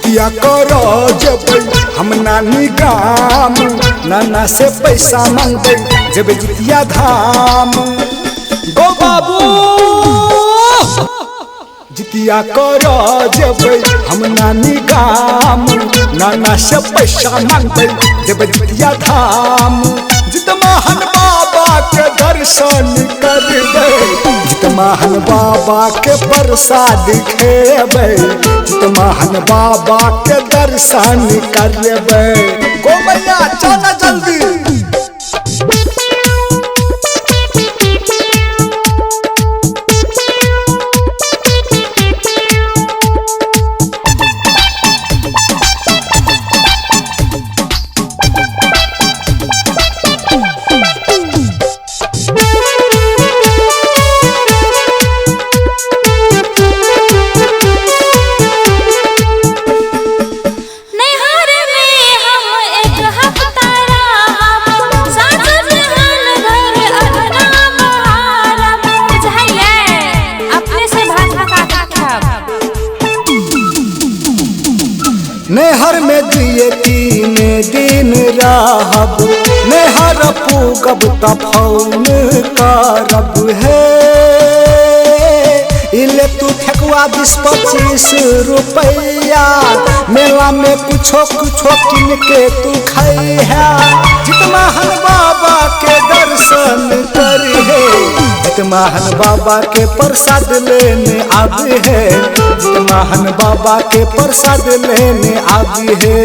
जितिया करो जब हम नानी गाम नाना से पैसा मांगे जब जितिया धाम गो बाबू जितिया करो जब हम नानी गाम नाना से पैसा मांगे जब जितिया धाम जितमाहन बाबा के दर्शन करबे जितमाहन बाबा के प्रसाद खेबे जितमाहन बाबा के दर्शन करबे गो मैया चल जल्दी नहर में दिए 3 दिन रहब नहर पूगब त फोन करब है इले तू ठेकुआ 20-25 रुपया मेला में कुछो किन के तू खाई है जितमाहन बाबा के दर्शन करी है जितमाहन बाबा के प्रसाद लेने आबी है जितमाहन बाबा के प्रसाद लेने आबी है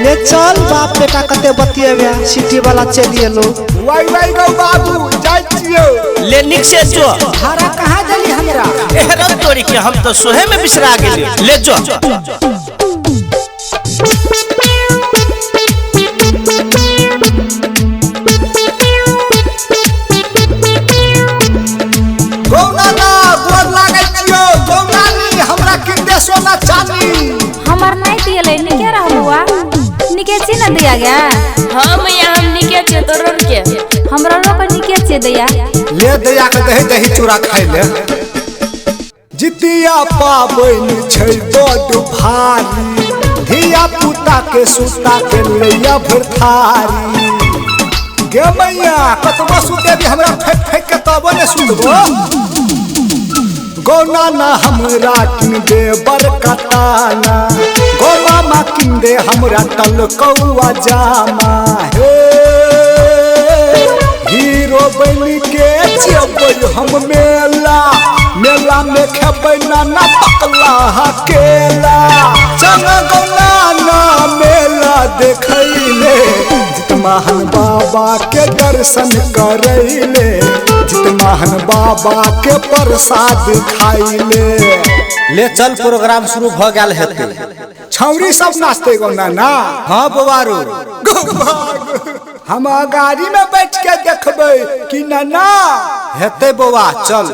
ले चल बाप बेटा कते बतिएबे सिटी वाला चलिए लो वाई गो बाबू जाय छियो ले निक से जो धारा कहां जली हमरा एहरन तोरी के हम तो सोहे में बिसरा गेली ले जो गौनाना गोर लागै छियो गौनानी हमरा किंदे सोना चांदी हमार नहीं दियले निके रहलुआ निके ची न दिया गया हां मैया हम निके छे तोरन के हमरा रो पर निके छे दिया ले दिया के दही चूड़ा खाइ ले जितिया पाबन छै बड़ भारी धिया पुता के सुता के लैया भरथारी गे मैया कतबो सुते भी हमरा फेंक के तब ने सुतबो गौनाना हमरा किन दे बरकताना गौनामा किन दे हमरा तलकौआ जामा हे हीरो बन के जेबै हम मेला में खेबै नाना पकला हकेला चल गौनाना मेला देखैले जितमाहन बाबा के दर्शन करैले जितमाहन बाबा के प्रसाद खाइले ले चल प्रोग्राम शुरू भ गेल हेते छौरी सब नाचते गौनाना हां बवारू हम गाड़ी में बैठ के देखबै कि ना हेते बौआ चल